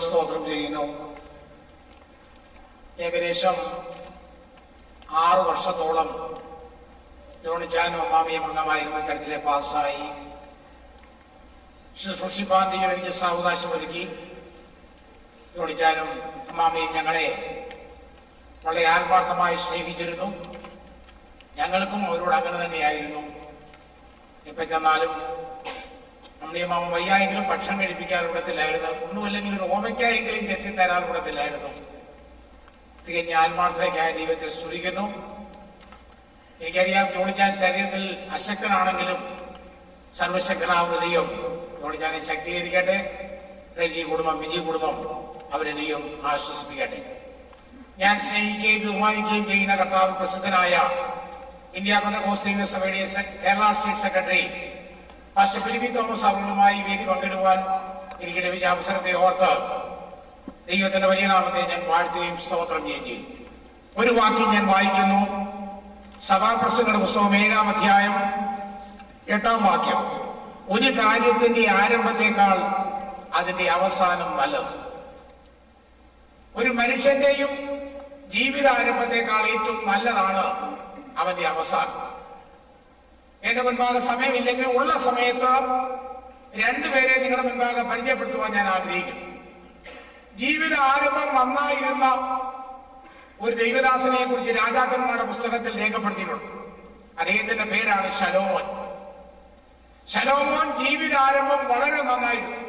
സ്തോത്രം ചെയ്യുന്നു. ഏകദേശം 6 വർഷത്തോളം ജോണിച്ചാനും അമ്മാമിയും അംഗമായിരുന്ന ചർച്ചിലെ പാസ്സായി ശുശ്രൂഷിപ്പാൻ ദൈവം എനിക്ക് സാവകാശം ഒരുക്കി. ജോണിച്ചാനും അമ്മാമിയും ഞങ്ങളെ വളരെ ആത്മാർത്ഥമായി സ്നേഹിച്ചിരുന്നു. ഞങ്ങൾക്കും അവരോട് അങ്ങനെ തന്നെയായിരുന്നു. എപ്പോൾ ചെന്നാലും നമ്മുടെ അമ്മാമ വയ്യായെങ്കിലും ഭക്ഷണം കഴിപ്പിക്കാൻ ഇവിടത്തില്ലായിരുന്നു. ഒന്നുമല്ലെങ്കിൽ ഒരു ഓമയ്ക്കായെങ്കിലും ചെത്തിത്തരാൻ ഇവിടത്തില്ലായിരുന്നു. തികഞ്ഞ ആത്മാർത്ഥതയ്ക്കായ ദൈവത്തെ സ്തുതിക്കുന്നു. എനിക്കറിയാം, ജോണിച്ചാൻ ശരീരത്തിൽ അശക്തനാണെങ്കിലും സർവശക്തനാവുന്ന ദൈവം ജോണിച്ചാനെ ശക്തീകരിക്കട്ടെ. റെജി കുടുംബം, വിജി കുടുംബം അവരെ ദൈവം ആശ്വസിപ്പിക്കട്ടെ. ഞാൻ സ്നേഹിക്കുകയും ബഹുമാനിക്കുകയും ചെയ്യുന്ന കർത്താവ് പ്രസിദ്ധനായ ഇന്ത്യ പെന്തക്കോസ്ത് സഭയുടെ Kerala state secretary pastor Philip Thomas അവர்களுമായി വേദി പങ്കിടുവാൻ എനിക്ക് ലഭിച്ച അവസരത്തെ ഓർത്ത് ദൈവത്തിന്റെ വലിയ നാമത്തെ ഞാൻ വാഴ്ത്തുകയും സ്തോത്രം ചെയ്യുകയും ചെയ്യും. ഒരു വാക്യം ഞാൻ വായിക്കുന്നു. സഭാപ്രസംഗങ്ങളുടെ പുസ്തകം 7-ാം അധ്യായം 8-ാം വാക്യം. ഒരു കാര്യത്തിന്റെ ആരംഭത്തെക്കാൾ അതിന്റെ അവസാനം നല്ലത്. ഒരു മനുഷ്യന്റെയും ജീവിതാരംഭത്തെക്കാൾ ഏറ്റവും നല്ലതാണ് അവന്റെ അവസാനം. എന്റെ മുൻപാകെ സമയമില്ലെങ്കിൽ ഉള്ള സമയത്ത് 2 പേരെ നിങ്ങളുടെ മുൻപാകെ പരിചയപ്പെടുത്തുവാൻ ഞാൻ ആഗ്രഹിക്കുന്നു. ജീവിത ആരംഭം നന്നായിരുന്ന ഒരു ദൈവദാസനെ കുറിച്ച് രാജാക്കന്മാരുടെ പുസ്തകത്തിൽ രേഖപ്പെടുത്തിയിട്ടുണ്ട്. അദ്ദേഹത്തിന്റെ പേരാണ് ശലോമോൻ. ശലോമോൻ ജീവിതാരംഭം വളരെ നന്നായിരുന്നു.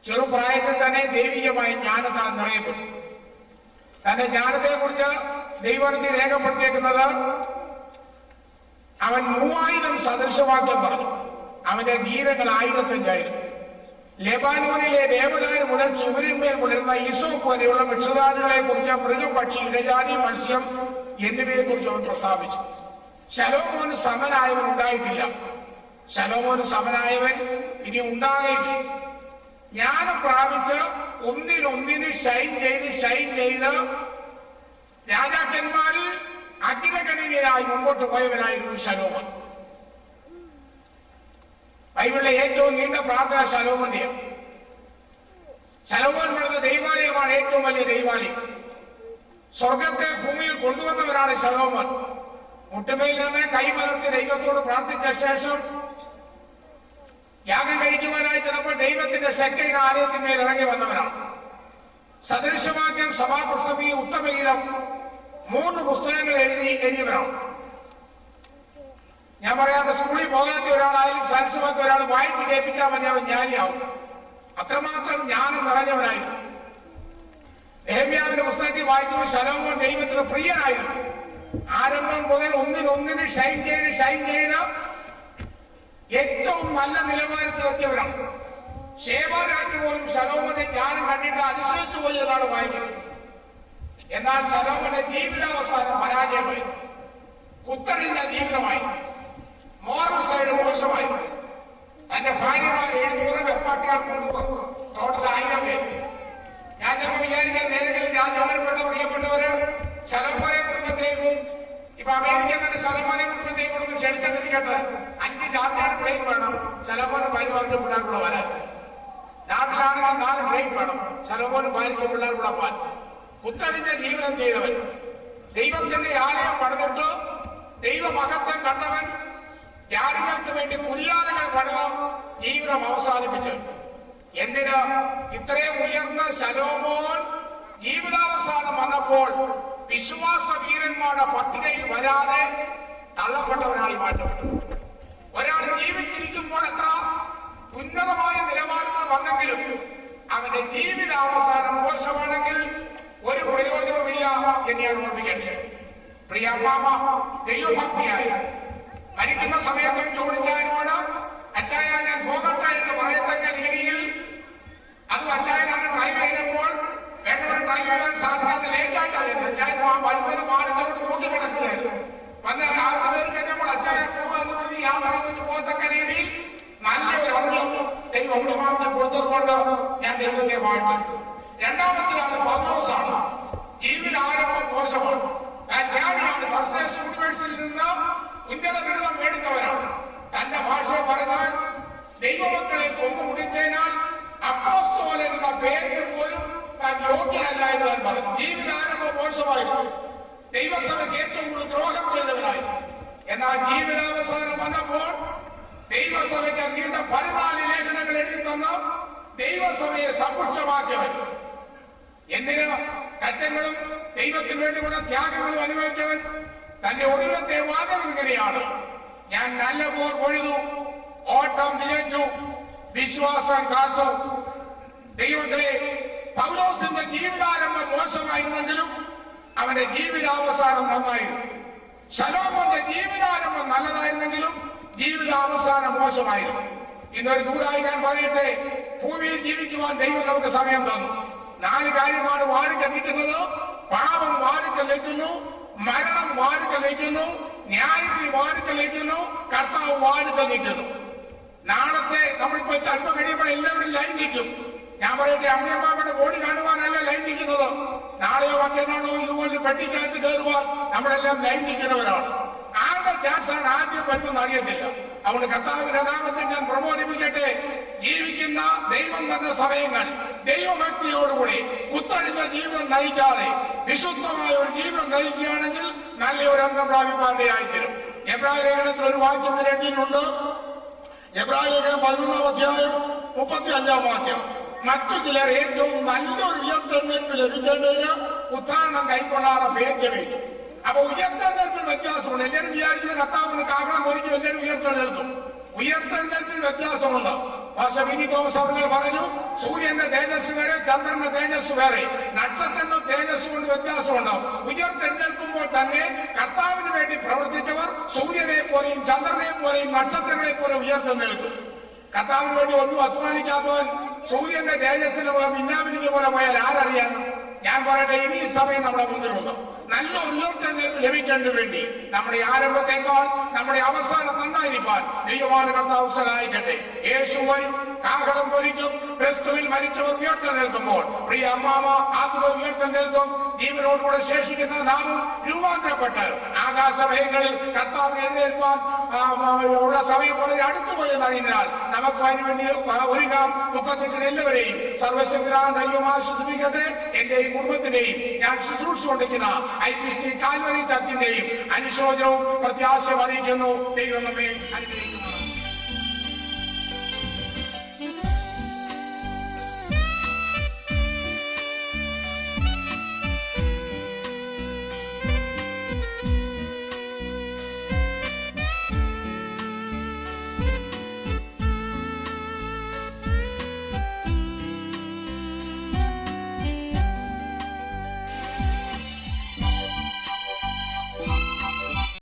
ചെറുപ്രായത്തിൽ തന്നെ ദൈവികമായ ജ്ഞാനത്താൽ നിറയപ്പെട്ടു. തന്റെ ജ്ഞാനത്തെ കുറിച്ച് ദൈവത്തിൽ രേഖപ്പെടുത്തിയേക്കുന്നത് അവൻ 3000 സദൃശവാക്യം പറഞ്ഞു. അവന്റെ ഗീതങ്ങൾ 1005. ലെബാനോനിലെ ദേവദാരു മുതൽ ചുവരിന്മേൽ പുലരുന്ന ഈസോപ്പ് വരെയുള്ള വൃക്ഷജാതികളെ കുറിച്ച്, മൃഗം, പക്ഷി, ഇടജാതി, മത്സ്യം എന്നിവയെ കുറിച്ച് അവൻ പ്രസ്താവിച്ചു. ശലോമോന് സമനായവൻ ഉണ്ടായിട്ടില്ല. ശലോമോന് സമനായവൻ ഇനി ഉണ്ടാകയില്ല. ജ്ഞാനം പ്രാപിച്ച് ഒന്നിനൊന്നിന് ഷൈൻ ചെയ്ത് രാജാക്കന്മാരിൽ അഗ്രഗണ്യനായി മുമ്പോട്ട് പോയവനായിരുന്നു ശലോമോൻ. ബൈബിളിലെ ഏറ്റവും നീണ്ട പ്രാർത്ഥന ശലോമോന്റെ. ശലോമോൻ പണിത ദൈവാലയമാണ് ഏറ്റവും വലിയ ദൈവാലയം. സ്വർഗത്തെ ഭൂമിയിൽ കൊണ്ടുവന്നവരാണ് ശലോമോൻ. മുട്ടുമേൽ നിന്ന് കൈമലർത്തി ദൈവത്തോട് പ്രാർത്ഥിച്ച ശേഷം യാഗം കഴിക്കുവാനായി ചിലപ്പോൾ ദൈവത്തിന്റെ ശക്തി ആലയത്തിന്മേൽ ഇറങ്ങി വന്നവരാണ്. സദൃശവാക്യം, സഭാപ്രസംഗി, ഉത്തമഗീതം 3 പുസ്തകങ്ങൾ എഴുതിയവരാണ്. ഞാൻ പറയാതെ സ്കൂളിൽ പോകാത്ത ഒരാളായാലും സദൃശവാക്യം ഒരാൾ വായിച്ച് കേൾപ്പിച്ചാൽ മതി, അവൻ ജ്ഞാനിയാവും. അത്രമാത്രം ജ്ഞാനം നിറഞ്ഞവനായിരുന്നു. നെഹെമ്യാവിന്റെ പുസ്തകത്തിൽ വായിക്കുമ്പോൾ ശലോമോൻ ദൈവത്തിന് പ്രിയനായിരുന്നു. ആരംഭം മുതൽ ഒന്നിനൊന്നിന് ഷൈൻ ചെയ്ത് ഏറ്റവും നല്ല നിലവാരത്തിലെത്തിയവരാണ്. ശേബാരാജ്ഞി പോലും ശലോമോന്റെ ജ്ഞാനം കണ്ടിട്ട് അതിശയിച്ചു പോയി എന്നാണ് വായിക്കുന്നത്. എന്നാൽ ശലോമോന്റെ ജീവിതാവസാനം പരാജയമായി. കുത്തഴിഞ്ഞ ജീവിതമായി. മോറൽ സൈഡ് മോശമായി. തന്റെ ഭാര്യമാർ 700, വെപ്പാട്ടികൾ 300, ടോട്ടൽ 1000 പേര്. ഞാൻ ചിലപ്പോൾ വിചാരിക്കാൻ നേരിട്ട് ഞാൻ ജോലിപ്പെട്ട പ്രിയപ്പെട്ടവര് ശലോമോനെ കുടുംബത്തേക്കും ഇപ്പൊ അമേരിക്കൻ തന്നെ ശലോമോനെ കുടുംബത്തേക്കും കൊടുത്ത് ക്ഷണിച്ചെന്നിരിക്കട്ടെ. 5 ചാർട്ടേഡ് പ്ലെയിൻ വേണം ശലോമോനും ഭാര്യമാരുടെ പിള്ളേർക്കൂടെ വരാൻ. നാട്ടിലാണെങ്കിൽ 4 പ്ലെയിൻ വേണം ശലോമോനും ഭാര്യയ്ക്കും പിള്ളേർക്കൂടെ പോകാൻ. കുത്തഴിഞ്ഞ ജീവിതം ചെയ്തവൻ, ദൈവത്തിന്റെ ആലയം പണിതിട്ട് ദൈവമഹത്വം കണ്ടവൻ, ജാതികൾക്ക് വേണ്ടി കുടിയാലകൾ പണിത് ജീവിതം അവസാനിപ്പിച്ചു. എന്തിന്? ഇത്രയും ഉയർന്ന ശലോമോൻ ജീവിതാവസാനം വന്നപ്പോൾ വിശ്വാസ വീരന്മാരുടെ പട്ടികയിൽ വരാതെ തള്ളപ്പെട്ടവനായി മാറ്റപ്പെട്ടു. ഒരാൾ ജീവിച്ചിരിക്കുമ്പോൾ എത്ര ഉന്നതമായ നിലവാരത്തിൽ വന്നെങ്കിലും അവന്റെ ജീവിതാവസാനം മോശമാണെങ്കിൽ ഒരു പ്രയോജനവുമില്ല എന്ന് ഞാൻ ഓർമ്മിക്കട്ടെ. പ്രിയ അമ്മാമ ദൈവഭക്തിയായി മരിക്കുന്ന സമയത്തും ജോണിച്ചാനോട് അച്ചായ ഞാൻ പോകട്ടെ എന്ന് പറയത്തക്ക രീതിയിൽ, അതും അച്ചായനാണ് ഡ്രൈവ് ചെയ്തപ്പോൾ വേണ്ടവരെ ഡ്രൈവ് ചെയ്യാൻ സാധിക്കാതെ ലേറ്റായിട്ടായിരുന്നു. അച്ചായൻ വരുന്നത് മാനത്തോട് നോക്കി കിടക്കുകയായിരുന്നു. പല ആൾക്ക് കയറി കഴിഞ്ഞപ്പോൾ അച്ചായ പോകുക എന്ന് പറഞ്ഞ് യാത്ര വെച്ച് പോകത്തക്ക രീതിയിൽ നല്ല ഒരു അന്ത്യം ദൈവം അമ്മാവിനെ കൊടുത്തതുകൊണ്ട് ഞാൻ ദൈവത്തെ വാഴ്ത്തും. രണ്ടാമത്തെ ആള് പൗലോസാണ്. ജീവിതാരംഭം മോശമാണ്. ജ്ഞാനിയാണ്. ബർസേൽസ് യൂണിവേഴ്സിറ്റിയിൽ നിന്ന് ഉന്നത ബിരുദം മേടിച്ചവരാണ്. തന്റെ ഭാഷയെ പറഞ്ഞാൽ ദൈവമക്കളെ കൊന്നു മുടിച്ചതിനാൽ അപ്പോസ്തലൻ എന്ന പേരിന് പോലും ശരിയല്ല എന്ന് താൻ പറഞ്ഞു. ജീവിതാരംഭം മോശമായിരുന്നു. ദൈവസഭയ്ക്ക് ഏറ്റവും കൂടുതൽ ദ്രോഹം ചെയ്തവനായിരുന്നു. എന്നാൽ ജീവിതാവസാനം വന്നപ്പോൾ ദൈവസഭയ്ക്ക് നീണ്ട 14 ലേഖനങ്ങൾ എഴുതി തന്ന ദൈവസഭയെ സമ്പുഷ്ടമാക്കിയവൻ, എന്തിന് കച്ചങ്ങളും ദൈവത്തിന് വേണ്ടിയുള്ള ത്യാഗങ്ങളും അനുഭവിച്ചവൻ, തന്റെ ഒടുവിലത്തെ വാദം ഇങ്ങനെയാണ്: ഞാൻ നല്ല പോർ പൊഴുതു, ഓട്ടം തികച്ചു, വിശ്വാസം കാത്തു. ദൈവങ്ങളെ, പൗലോസിന്റെ ജീവിതാരംഭം മോശമായിരുന്നെങ്കിലും അവന്റെ ജീവിതാവസാനം നന്നായിരുന്നു. ശലോമോന്റെ ജീവിതാരംഭം നല്ലതായിരുന്നെങ്കിലും ജീവിതാവസാനം മോശമായിരുന്നു. ഇന്നൊരു ദൂരായി ഞാൻ പറയട്ടെ, ഭൂമിയിൽ ജീവിക്കുവാൻ ദൈവം നമുക്ക് സമയം തന്നു. 4 കാര്യമാണ് വാതിൽക്കൽ നിൽക്കുന്നത്. പാപം വാതിൽക്കൽ നിൽക്കുന്നു, മരണം വാതിൽക്കൽ നിൽക്കുന്നു, ന്യായവിധി വാതിൽക്കൽ നിൽക്കുന്നു, കർത്താവ് വാതിൽക്കൽ നിൽക്കുന്നു. നാളത്തെ നമ്മളിപ്പോ അല്പം കഴിയുമ്പോൾ എല്ലാവരും ലൈൻ നിൽക്കും. ഞാൻ പറയട്ടെ, അമ്മയമ്മാരുടെ ബോഡി കാണുവാനല്ല ലൈൻ നിൽക്കുന്നത്. നാളെയോ മറ്റന്നാളോ ഇതുപോലെ പെട്ടിക്കകത്ത് കയറുവാൻ നമ്മളെല്ലാം ലൈൻ നിൽക്കുന്നവരാണ്. ആരുടെ ചാൻസാണ് ആദ്യം വരുന്നത് അറിയത്തില്ല. അതുകൊണ്ട് കർത്താവിന്റെ നാമത്തിൽ ഞാൻ പ്രബോധിപ്പിക്കട്ടെ, ജീവിക്കുന്ന ദൈവം തന്ന സമയങ്ങൾ ദൈവഭക്തിയോടുകൂടി കുത്തഴിഞ്ഞ ജീവിതം നയിക്കാതെ വിശുദ്ധമായ ഒരു ജീവിതം നയിക്കുകയാണെങ്കിൽ നല്ലൊരു അംഗം പ്രാപിപ്പാനിടയായിത്തീരും. എബ്രായ ലേഖനത്തിൽ ഒരു വാക്യം എഴുതിയിട്ടുണ്ട്. എബ്രായ ലേഖനം 11-ാം അധ്യായം 35-ാം വാക്യം: മറ്റു ചിലർ ഏറ്റവും നല്ലൊരു ഉയർത്തെഴുന്നേൽപ്പ് ലഭിക്കേണ്ടതിന് ഉത്ഥാനം കൈക്കൊള്ളാതെ ഭേദ്യമേറ്റു. അപ്പൊ ഉയർത്തെഴുന്നേൽപ്പിൽ വ്യത്യാസമുണ്ട്. എല്ലാവരും വിചാരിക്കുന്ന കർത്താവിന് കാഹളം ധരിക്കും, എല്ലാവരും ഉയർത്തെഴുന്നേൽക്കും. ഉയർത്തെഴുന്നേൽപ്പിൽ വ്യത്യാസമുണ്ട്. പക്ഷെ വിനി തോമസ് അവർ പറഞ്ഞു, സൂര്യന്റെ തേജസ് വേറെ, ചന്ദ്രന്റെ തേജസ് വേറെ, നക്ഷത്രങ്ങൾ തേജസ് കൊണ്ട് വ്യത്യാസമുണ്ട്. ഉയർത്തെഴുന്നേൽക്കുമ്പോൾ തന്നെ കർത്താവിന് വേണ്ടി പ്രവർത്തിച്ചവർ സൂര്യനെ പോലെയും ചന്ദ്രനെ പോലെയും നക്ഷത്രങ്ങളെ പോലെ ഉയർത്തെഴുന്നേൽക്കും. കർത്താവിന് വേണ്ടി ഒന്നും അധ്വാനിക്കാത്തവൻ സൂര്യന്റെ തേജസ്സിന് മിന്നാമിനിക്ക് പോലെ പോയാൽ ആരറിയാനും? ഞാൻ പറയട്ടെ, ഇനി ഈ സമയം നമ്മുടെ മുമ്പിലുണ്ട്. നല്ല ഉയർത്തെഴുന്നേൽപ്പ് ലഭിക്കേണ്ടതിന് വേണ്ടി നമ്മുടെ ആരംഭത്തേക്കാൾ നമ്മുടെ അവസാനം നന്നായിരിക്കാൻ ദൈവമായ കർത്താവ് സഹായിക്കട്ടെ. യേശു വരും, കാഹളം ധരിക്കും, ക്രിസ്തുവിൽ മരിച്ചവർ ഉയർത്തെഴുന്നേൽക്കുമ്പോൾ പ്രിയ അമ്മാമ ആത്മ ഉയർത്തെഴുന്നേൽക്കും. ജീവനോടുകൂടെ ശേഷിക്കുന്ന നാമം രൂപാന്തരപ്പെട്ട് ആകാശമേഖലകളിൽ കർത്താവിനെ എതിരേൽപ്പാൻ ഉള്ള സമയം വളരെ അടുത്തുപോയെന്ന് അറിയുന്നതിനാൽ നമുക്ക് അതിനുവേണ്ടി ഒരുങ്ങാം. ദുഃഖത്തിന് എല്ലാവരെയും സർവശക്തനായ ദൈവം ആശ്വസിപ്പിക്കട്ടെ. എന്റെയും കുടുംബത്തിന്റെയും ഞാൻ ശുശ്രൂഷിച്ചുകൊണ്ടിരിക്കുന്ന IPC കാൽവരി ചർച്ചിന്റെയും അനുശോചനവും പ്രത്യാശയും അറിയിക്കുന്നു. ദൈവം നമ്മെ അനുഗ്രഹിക്കട്ടെ.